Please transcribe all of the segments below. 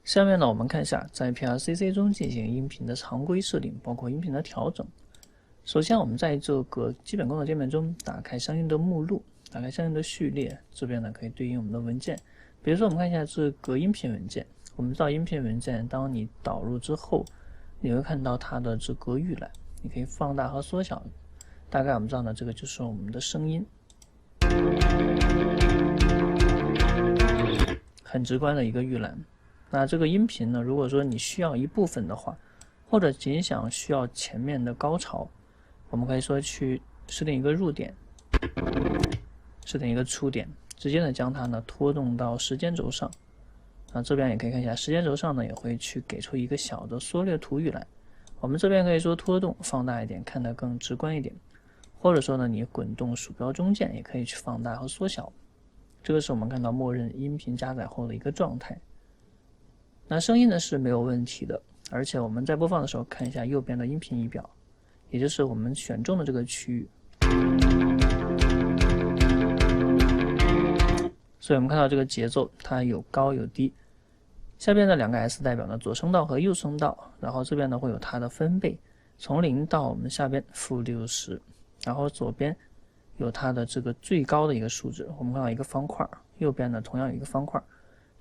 下面呢，我们看一下在 PRCC 中进行音频的常规设定，包括音频的调整。首先，我们在这个基本工作界面中打开相应的目录，打开相应的序列，这边呢可以对应我们的文件。比如说，我们看一下这个音频文件，我们知道音频文件，当你导入之后，你会看到它的这个预览，你可以放大和缩小。大概我们知道呢，这个就是我们的声音，很直观的一个预览。那这个音频呢，如果说你需要一部分的话，或者仅需要前面的高潮，我们可以说去设定一个入点，设定一个出点，直接的将它呢拖动到时间轴上。这边也可以看一下，时间轴上呢也会去给出一个小的缩略图预览。我们这边可以说拖动放大一点，看得更直观一点，或者说呢你滚动鼠标中键也可以去放大和缩小。这个是我们看到默认音频加载后的一个状态。那声音呢是没有问题的，而且我们在播放的时候看一下右边的音频仪表，也就是我们选中的这个区域。所以我们看到这个节奏它有高有低。下边的两个 S 代表呢左声道和右声道，然后这边呢会有它的分贝，从0到我们下边-60，然后左边有它的这个最高的一个数值，我们看到一个方块，右边呢同样有一个方块。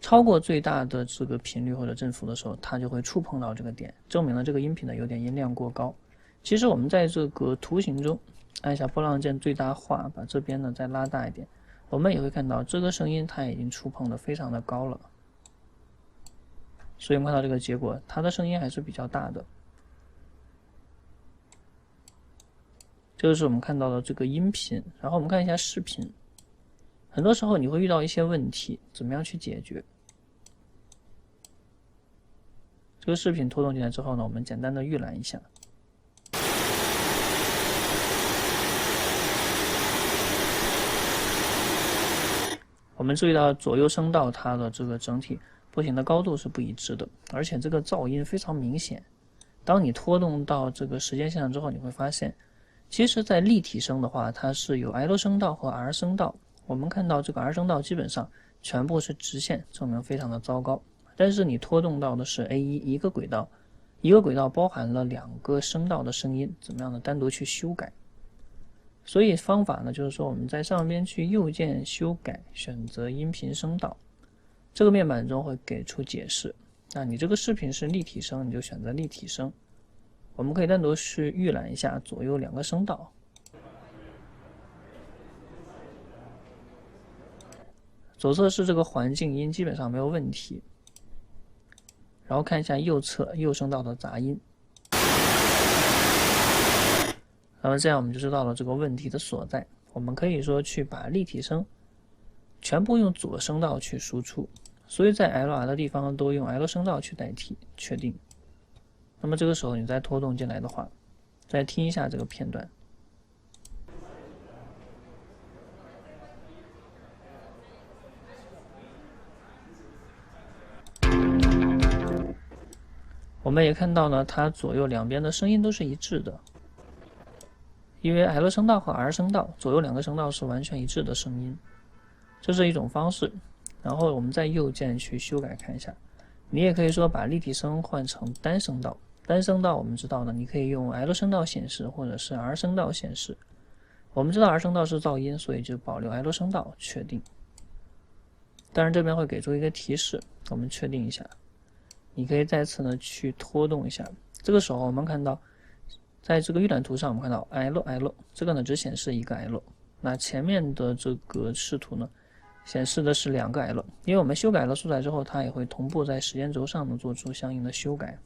超过最大的这个频率或者振幅的时候，它就会触碰到这个点，证明了这个音频呢有点音量过高。其实我们在这个图形中按下波浪键最大化，把这边呢再拉大一点，我们也会看到这个声音它已经触碰的非常的高了。所以我们看到这个结果，它的声音还是比较大的。这个是我们看到的这个音频，然后我们看一下视频。很多时候你会遇到一些问题，怎么样去解决？这个视频拖动进来之后呢，我们简单的预览一下。我们注意到左右声道它的这个整体波形的高度是不一致的，而且这个噪音非常明显。当你拖动到这个时间线上之后，你会发现，其实在立体声的话，它是有 L 声道和 R 声道。我们看到这个 R 声道基本上全部是直线，证明非常的糟糕。但是你拖动到的是 A1 一个轨道，一个轨道包含了2个声道的声音，怎么样的单独去修改？所以方法呢，就是说我们在上边去右键修改，选择音频声道，这个面板中会给出解释。那你这个视频是立体声，你就选择立体声。我们可以单独去预览一下左右2个声道。左侧是这个环境音，基本上没有问题。然后看一下右侧右声道的杂音，那么这样我们就知道了这个问题的所在。我们可以说去把立体声全部用左声道去输出，所以在 LR 的地方都用 L 声道去代替，确定。那么这个时候你再拖动进来的话，再听一下这个片段。我们也看到呢，它左右两边的声音都是一致的，因为 L 声道和 R 声道左右2个声道是完全一致的声音，这是一种方式。然后我们再右键去修改看一下，你也可以说把立体声换成单声道。单声道我们知道呢，你可以用 L 声道显示或者是 R 声道显示。我们知道 R 声道是噪音，所以就保留 L 声道，确定。当然这边会给出一个提示，我们确定一下。你可以再次呢去拖动一下，这个时候我们看到，在这个预览图上我们看到 L， 这个呢只显示一个 L， 那前面的这个视图呢显示的是2个 L， 因为我们修改了素材之后，它也会同步在时间轴上呢做出相应的修改。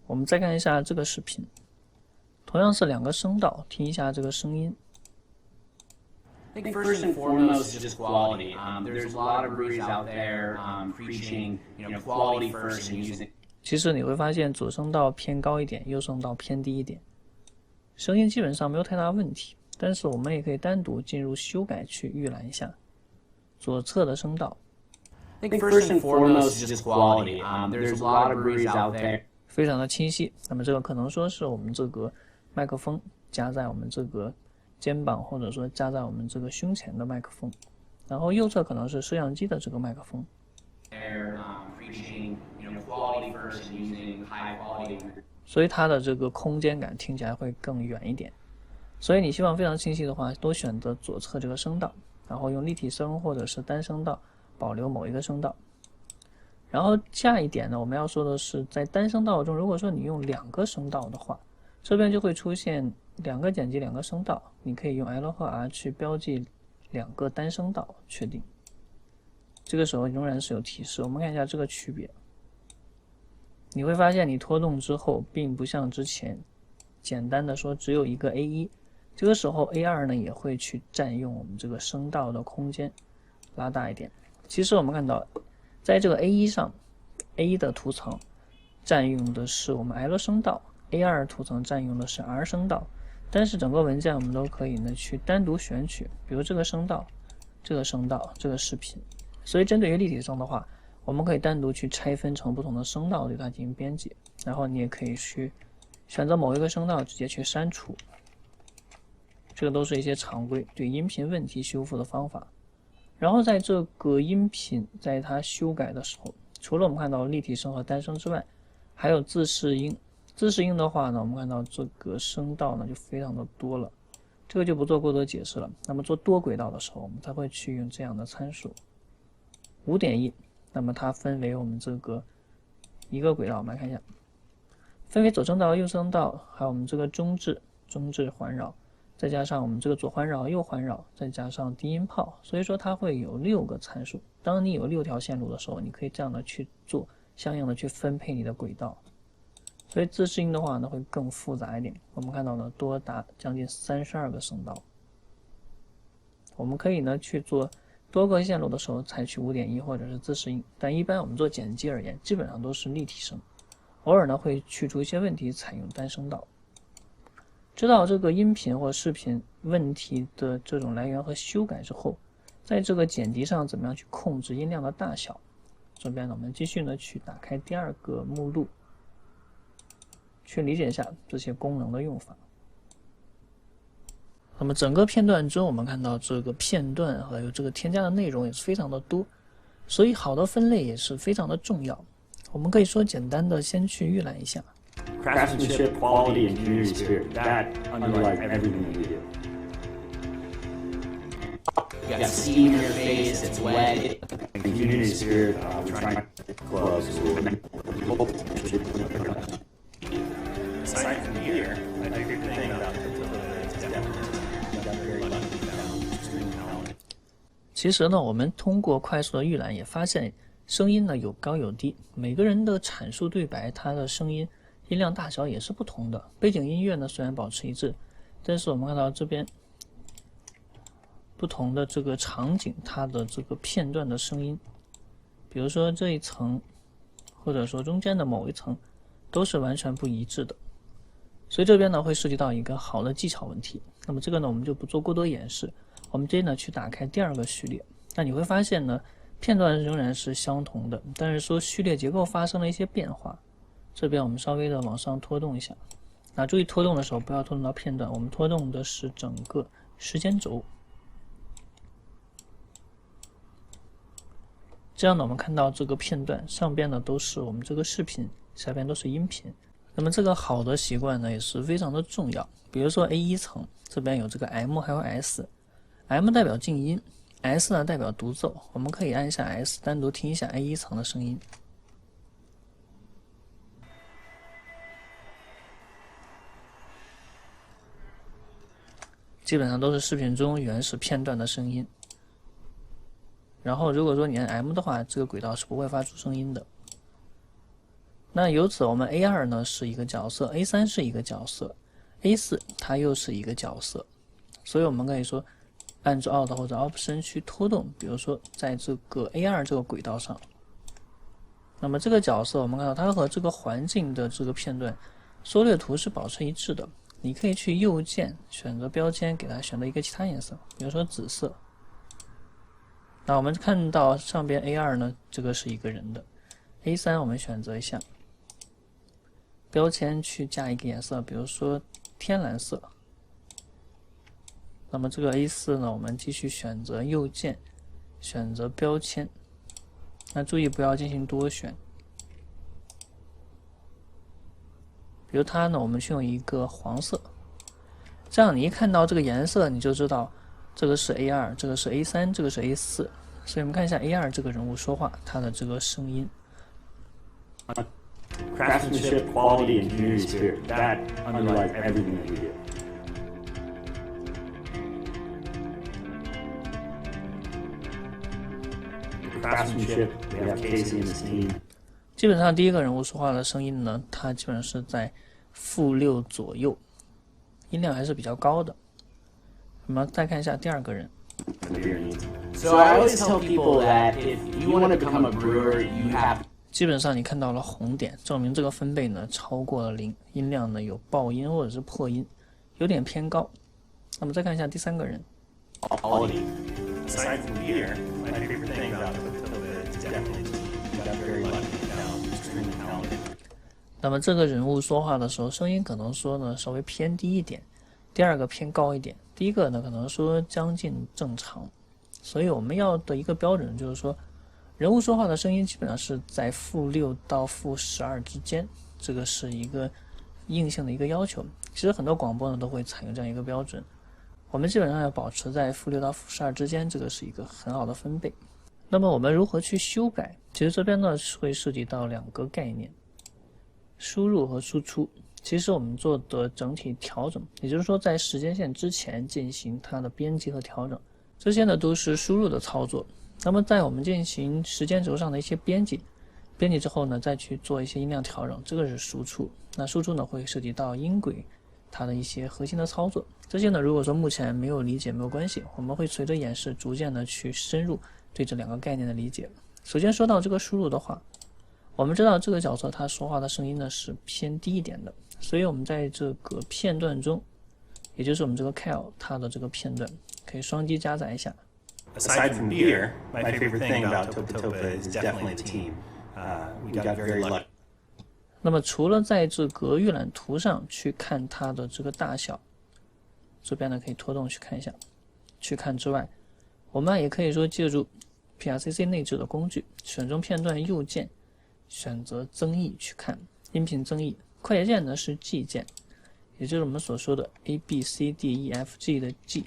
我们再看一下这个视频，同样是2个声道，聽一下这个声音。I think first and foremost is just quality. There's a lot of breweries out there preaching, quality first and using. 其实你会发现左声道偏高一点，右声道偏低一点，声音基本上没有太大问题。但是我们也可以单独进入修改去预览一下左侧的声道。I think first and foremost is just quality. There's a lot of breweries out there. 非常的清晰。那么这个可能说是我们这个麦克风加在我们这个肩膀，或者说加在我们这个胸前的麦克风，然后右侧可能是摄像机的这个麦克风。Preaching, quality first and using high quality. 所以它的这个空间感听起来会更远一点。所以你希望非常清晰的话，多选择左侧这个声道，然后用立体声或者是单声道保留某一个声道。然后下一点呢，我们要说的是，在单声道中，如果说你用2个声道的话，这边就会出现2个剪辑2个声道，你可以用 L 和 R 去标记2个单声道，确定。这个时候仍然是有提示，我们看一下这个区别。你会发现你拖动之后，并不像之前简单的说只有一个 A1， 这个时候 A2 呢也会去占用我们这个声道的空间，拉大一点。其实我们看到，在这个 A1 上 ，A1 的图层占用的是我们 L 声道 ，A2 图层占用的是 R 声道。但是整个文件我们都可以呢去单独选取，比如这个声道、这个声道、这个视频。所以针对于立体声的话，我们可以单独去拆分成不同的声道对它进行编辑，然后你也可以去选择某一个声道直接去删除。这个都是一些常规对音频问题修复的方法。然后在这个音频在它修改的时候，除了我们看到立体声和单声之外，还有自适应。自适应的话呢，我们看到这个声道呢就非常的多了，这个就不做过多解释了。那么做多轨道的时候，我们才会去用这样的参数 5.1， 那么它分为我们这个一个轨道，我们来看一下，分为左声道、右声道，还有我们这个中置环绕，再加上我们这个左环绕、右环绕，再加上低音炮，所以说它会有6个参数。当你有6条线路的时候，你可以这样的去做，相应的去分配你的轨道。所以自适应的话呢会更复杂一点，我们看到呢多达将近32个声道。我们可以呢去做多个线路的时候采取 5.1 或者是自适应，但一般我们做剪辑而言基本上都是立体声，偶尔呢会去除一些问题采用单声道。知道这个音频或视频问题的这种来源和修改之后，在这个剪辑上怎么样去控制音量的大小，这边呢我们继续呢去打开第2个目录，去理解一下这些功能的用法。那么整个片段中，我们看到这个片段还有这个添加的内容也是非常的多，所以好的分类也是非常的重要。我们可以说简单的先去预览一下。Craftsmanship, quality, and community spirit. That underlies everything we do. You got steam in your face, it's wet. And community spirit, we're trying to clubs Aside from here, my favorite thing about the is definitely got very lucky found interesting talent. 其实呢，我们通过快速的预览也发现，声音呢有高有低，每个人的阐述对白，它的声音音量大小也是不同的。背景音乐呢虽然保持一致，但是我们看到这边不同的这个场景，它的这个片段的声音，比如说这一层，或者说中间的某一层，都是完全不一致的。所以这边呢会涉及到一个好的技巧问题。那么这个呢我们就不做过多演示，我们直接呢去打开第2个序列。那你会发现呢片段仍然是相同的，但是说序列结构发生了一些变化。这边我们稍微的往上拖动一下，那注意拖动的时候不要拖动到片段，我们拖动的是整个时间轴。这样呢我们看到这个片段上边呢都是我们这个视频，下边都是音频。那么这个好的习惯呢也是非常的重要。比如说 A1 层这边有这个 M 还有 S，M 代表静音， S 呢代表独奏，我们可以按一下 S 单独听一下 A1 层的声音。基本上都是视频中原始片段的声音。然后如果说你按 M 的话，这个轨道是不会发出声音的。那由此我们 A2 呢是一个角色， A3 是一个角色， A4 它又是一个角色。所以我们可以说按照 Alt 或者 Option 去拖动，比如说在这个 A2 这个轨道上，那么这个角色我们看到它和这个环境的这个片段缩略图是保持一致的。你可以去右键选择标签，给它选择一个其他颜色，比如说紫色。那我们看到上边 A2 呢，这个是一个人的。A3 我们选择一下标签去加一个颜色，比如说天蓝色。那么这个 A4 呢，我们继续选择右键选择标签。那注意不要进行多选。比如它呢，我们去用一个黄色，这样你一看到这个颜色，你就知道这个是 A2， 这个是 A3， 这个是 A4。所以我们看一下 A2 这个人物说话，它的这个声音。Craftsmanship, quality, and community spirit. That underlies everything that we do. Craftsmanship, we have Casey and his team. 基本上第一个人物说话的声音呢，它基本上是在-6左右，音量还是比较高的。我们再看一下第二个人。So I always tell people that if you want to become a brewer, you have 基本上你看到了红点，证明这个分贝呢超过了0，音量呢有爆音或者是破音，有点偏高。那么再看一下第三个人。quality. Aside from beer, my favorite thing about Toba is definitely we got very lucky and found extremely talented. 那么这个人物说话的时候，声音可能说呢稍微偏低一点，第二个偏高一点，第一个呢可能说将近正常。所以我们要的一个标准就是说，人物说话的声音基本上是在-6到-12之间，这个是一个硬性的一个要求。其实很多广播呢都会采用这样一个标准，我们基本上要保持在-6到-12之间，这个是一个很好的分贝。那么我们如何去修改？其实这边呢会涉及到2个概念，输入和输出。其实我们做的整体调整，也就是说在时间线之前进行它的编辑和调整，这些呢都是输入的操作。那么在我们进行时间轴上的一些编辑之后呢，再去做一些音量调整，这个是输出。那输出呢会涉及到音轨它的一些核心的操作，这些呢如果说目前没有理解没有关系，我们会随着演示逐渐的去深入对这2个概念的理解。首先说到这个输入的话，我们知道这个角色他说话的声音呢是偏低一点的，所以我们在这个片段中，也就是我们这个 Kyle 它的这个片段可以双击加载一下。Aside from beer, my favorite thing about Toba is definitely the team. We got very lucky. 那么除了在这个预览图上去看它的这个大小，这边呢可以拖动去看一下，去看之外，我们也可以说借助 PRCC 内置的工具，选中片段右键，选择增益去看音频增益，快捷键呢是 G 键，也就是我们所说的 ABCDEFG 的 G。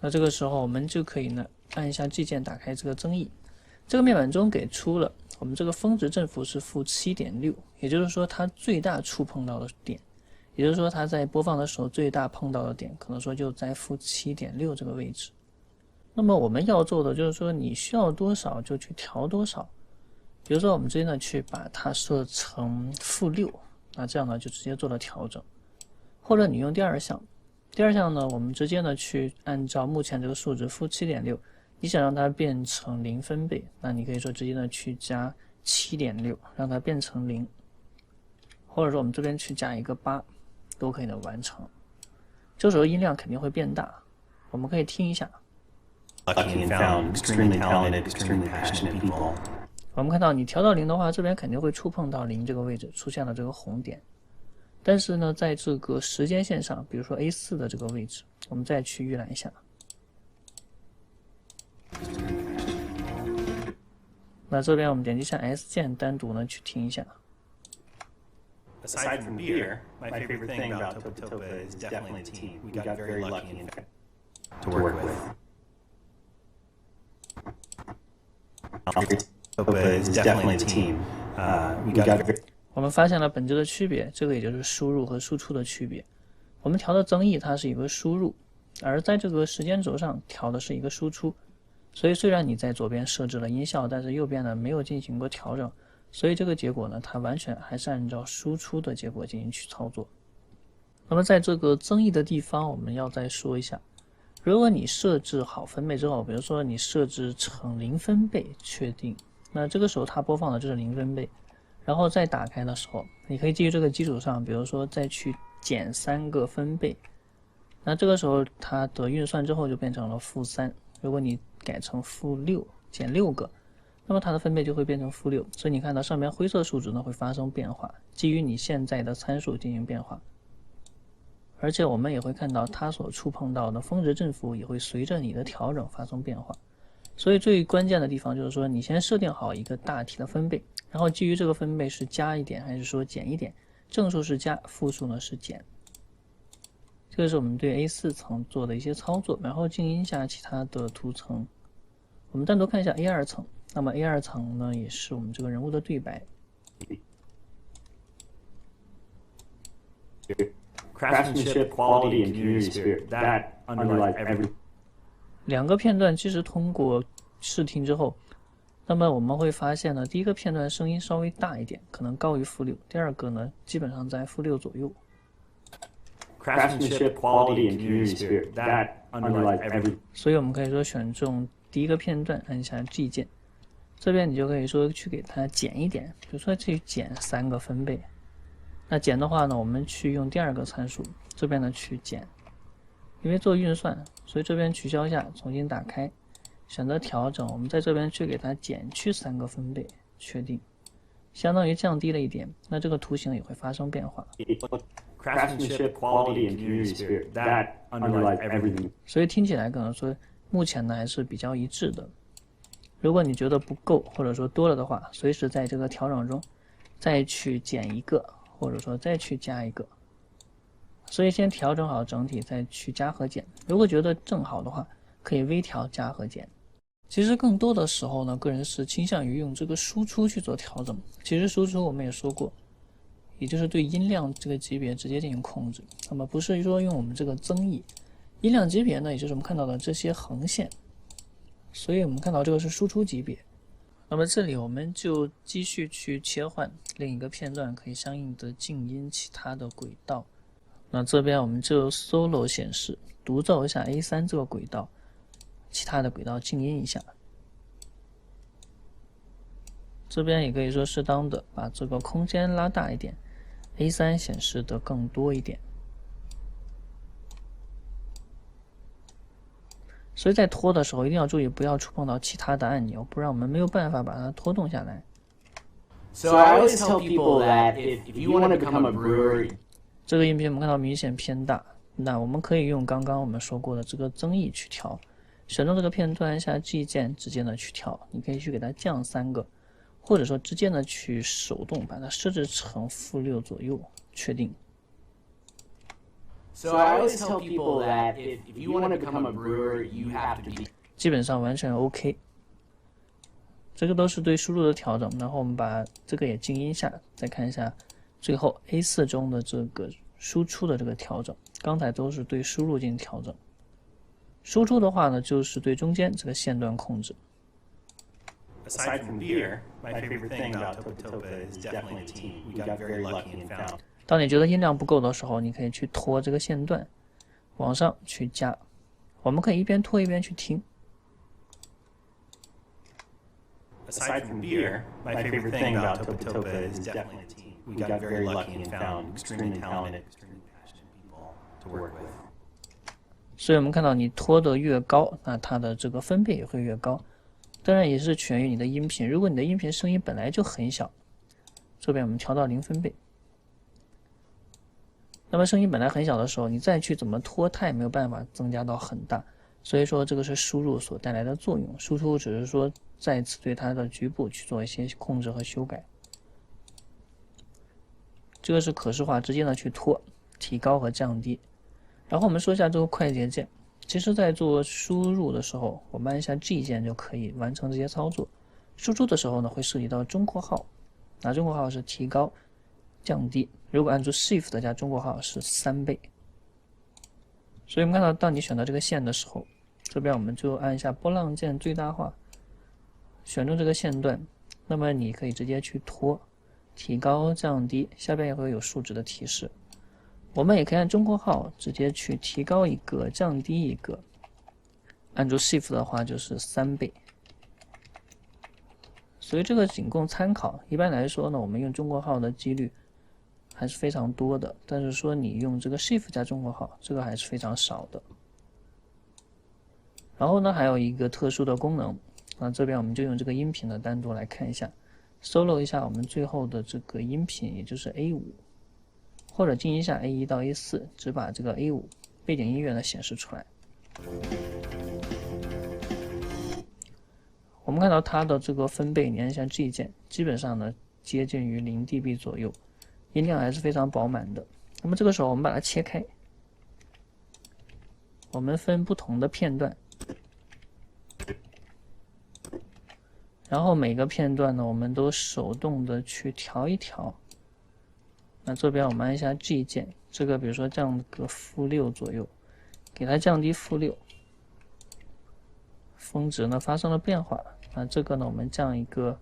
那这个时候我们就可以呢按一下 G 键打开这个增益，这个面板中给出了我们这个峰值振幅是-7.6，也就是说它最大触碰到的点，也就是说它在播放的时候最大碰到的点可能说就在-7.6这个位置。那么我们要做的就是说你需要多少就去调多少，比如说我们直接呢去把它设成-6，那这样呢就直接做了调整，或者你用第二项呢，我们直接呢去按照目前这个数值-7.6，你想让它变成0分贝，那你可以说直接呢去加7.6，让它变成0，或者说我们这边去加一个8，都可以的完成。这时候音量肯定会变大，我们可以听一下。Lucky and found extremely talented, extremely passionate people. 我们看到你调到0的话，这边肯定会触碰到0这个位置，出现了这个红点。但是呢，在这个时间线上，比如说 A4 的这个位置，我们再去预览一下。那这边我们点击一下 S 键，单独呢去听一下。Aside from beer, my favorite thing about Toba is definitely the team. We got very lucky and to work with. Toba is definitely the team. We got. 我们发现了本质的区别，这个也就是输入和输出的区别。我们调的增益它是一个输入，而在这个时间轴上调的是一个输出。所以虽然你在左边设置了音效，但是右边呢没有进行过调整，所以这个结果呢它完全还是按照输出的结果进行去操作。那么在这个增益的地方，我们要再说一下，如果你设置好分贝之后，比如说你设置成0分贝确定，那这个时候它播放的就是0分贝。然后再打开的时候，你可以基于这个基础上，比如说再去减3个分贝，那这个时候它的运算之后就变成了-3。如果你改成-6减6个，那么它的分贝就会变成-6。所以你看到上面灰色数值呢会发生变化，基于你现在的参数进行变化。而且我们也会看到它所触碰到的峰值振幅也会随着你的调整发生变化。所以最关键的地方就是说，你先设定好一个大体的分贝，然后基于这个分贝是加一点还是说减一点，正数是加，负数呢是减。这个是我们对 A4 层做的一些操作，然后静音一下其他的图层。我们单独看一下 A2 层，那么 A2 层呢也是我们这个人物的对白。Craftsmanship, quality, and community spirit. That underlies every. 两个片段其实通过试听之后，那么我们会发现呢，第一个片段声音稍微大一点，可能高于负6；第二个呢，基本上在负6左右。Craftsmanship, quality, and community spirit. That underlies every. 所以我们可以说选中第一个片段，按下 G 键，这边你就可以说去给它减一点，比如说去减3个分贝。那减的话呢，我们去用第二个参数，这边呢去减，因为做运算，所以这边取消一下，重新打开，选择调整，我们在这边去给它减去3个分贝，确定，相当于降低了一点，那这个图形也会发生变化。Craftsmanship, quality, and community spirit. That underlies everything. 所以听起来可能说目前呢还是比较一致的。如果你觉得不够或者说多了的话，随时在这个调整中再去减一个，或者说再去加一个。所以先调整好整体，再去加和减。如果觉得正好的话，可以微调加和减。其实更多的时候呢，个人是倾向于用这个输出去做调整。其实输出我们也说过，也就是对音量这个级别直接进行控制。那么不是说用我们这个增益，音量级别呢，也就是我们看到的这些横线。所以我们看到这个是输出级别。那么这里我们就继续去切换另一个片段，可以相应的静音其他的轨道。那这边我们就 solo 显示，独奏一下 A3 这个轨道，其他的轨道静音一下。这边也可以说适当的把这个空间拉大一点， A3 显示的更多一点。所以在拖的时候一定要注意不要触碰到其他的按钮，不然我们没有办法把它拖动下来。 So I always tell people that if you want to become a brewer, 这个音频我们看到明显偏大，那我们可以用刚刚我们说过的这个增益去调，选中这个片段按下 G 键直接的去调，你可以去给它降3个，或者说直接的去手动把它设置成负6左右，确定。So I always tell people that if you want to become a brewer, you have to be. 基本上完全 OK。这个都是对输入的调整，然后我们把这个也静音下，再看一下最后 A4 中的这个输出的这个调整，刚才都是对输入进行调整，输出的话呢就是对中间这个线段控制。 Aside from beer, my favorite thing about Topa Topa is definitely a team. We got very lucky and found. 当你觉得音量不够的时候，你可以去拖这个线段，往上去加。我们可以一边拖一边去听。Aside from beer, my favorite thing about Topa Topa is definitely a team. We got very lucky and found extremely talented, extremely passionate people to work with. 所以我们看到你拖得越高，那它的这个分贝也会越高。当然也是取决于你的音频，如果你的音频声音本来就很小，这边我们调到0分贝。那么声音本来很小的时候，你再去怎么拖，它也没有办法增加到很大。所以说这个是输入所带来的作用，输出只是说再次对它的局部去做一些控制和修改。这个是可视化，直接的去拖，提高和降低。然后我们说一下这个快捷键，其实在做输入的时候，我们按一下 G 键就可以完成这些操作。输出的时候呢，会涉及到中括号，那中括号是提高、降低。如果按住 Shift 加中括号是3倍。所以我们看到，当你选到这个线的时候，这边我们就按一下波浪键最大化，选中这个线段，那么你可以直接去拖、提高、降低，下边也会有数值的提示。我们也可以按中括号直接去提高一个、降低一个。按住 Shift 的话就是3倍。所以这个仅供参考。一般来说呢，我们用中括号的几率还是非常多的，但是说你用这个 Shift 加中括号，这个还是非常少的。然后呢，还有一个特殊的功能，那这边我们就用这个音频的单独来看一下 ，solo 一下我们最后的这个音频，也就是 A5， 或者静音一下 A1 到 A4， 只把这个 A5 背景音乐呢显示出来。我们看到它的这个分贝，你按下 G 键，基本上呢接近于0 dB 左右，音量还是非常饱满的。那么这个时候我们把它切开，我们分不同的片段，然后每个片段呢我们都手动的去调一调。那这边我们按一下 G 键，这个比如说降个-6左右，给它降低-6，峰值呢发生了变化。那这个呢我们降一个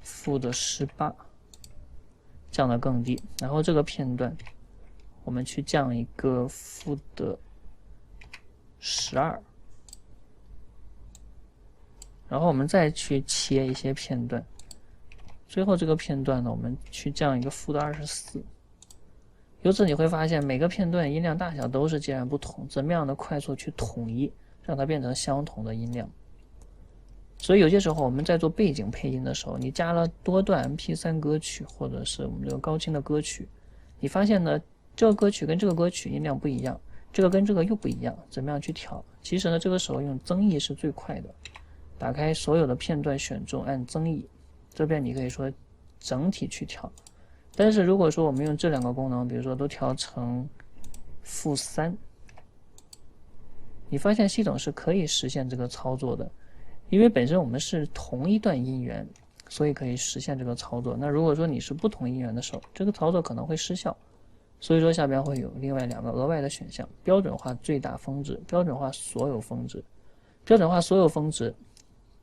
-18，降得更低。然后这个片段我们去降一个-12，然后我们再去切一些片段，最后这个片段呢我们去降一个-24。由此你会发现每个片段音量大小都是截然不同，怎么样的快速去统一，让它变成相同的音量。所以有些时候我们在做背景配音的时候，你加了多段 MP3 歌曲或者是我们这个高清的歌曲，你发现呢这个歌曲跟这个歌曲音量不一样，这个跟这个又不一样，怎么样去调？其实呢这个时候用增益是最快的。打开所有的片段选中，按增益，这边你可以说整体去调。但是如果说我们用这两个功能，比如说都调成-3，你发现系统是可以实现这个操作的，因为本身我们是同一段音源，所以可以实现这个操作。那如果说你是不同音源的时候，这个操作可能会失效。所以说下边会有另外2个额外的选项：标准化最大峰值、标准化所有峰值。标准化所有峰值，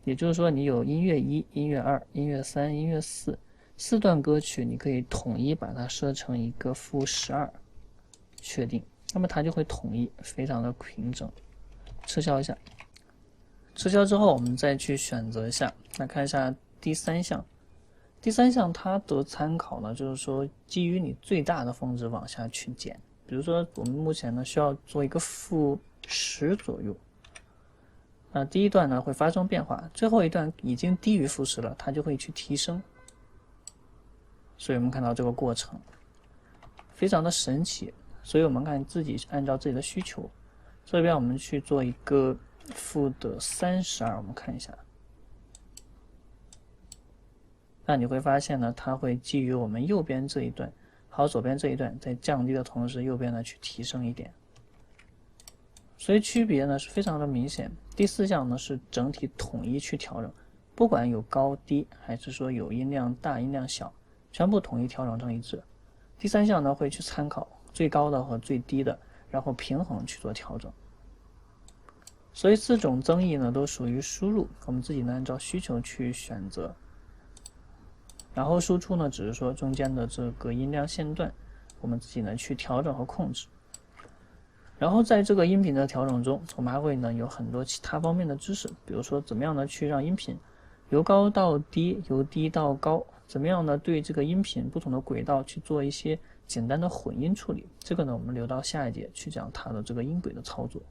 也就是说你有音乐1、音乐2、音乐3、音乐4。4段歌曲你可以统一把它设成一个-12，确定，那么它就会统一，非常的平整。撤销一下，撤销之后我们再去选择一下，来看一下第3项。第3项它的参考呢，就是说基于你最大的峰值往下去减。比如说我们目前呢需要做一个-10左右，那第一段呢会发生变化，最后一段已经低于-10了，它就会去提升。所以我们看到这个过程非常的神奇，所以我们看自己按照自己的需求，这边我们去做一个-32，我们看一下，那你会发现呢，它会基于我们右边这一段，好，左边这一段在降低的同时，右边呢去提升一点，所以区别呢是非常的明显。第4项呢是整体统一去调整，不管有高低，还是说有音量大音量小，全部统一调整成一致。第3项呢会去参考最高的和最低的，然后平衡去做调整。所以4种增益呢都属于输入，我们自己呢按照需求去选择。然后输出呢只是说中间的这个音量线段，我们自己呢去调整和控制。然后在这个音频的调整中，我们还会呢有很多其他方面的知识，比如说怎么样呢去让音频由高到低，由低到高，怎么样呢对这个音频不同的轨道去做一些简单的混音处理，这个呢我们留到下一节去讲它的这个音轨的操作。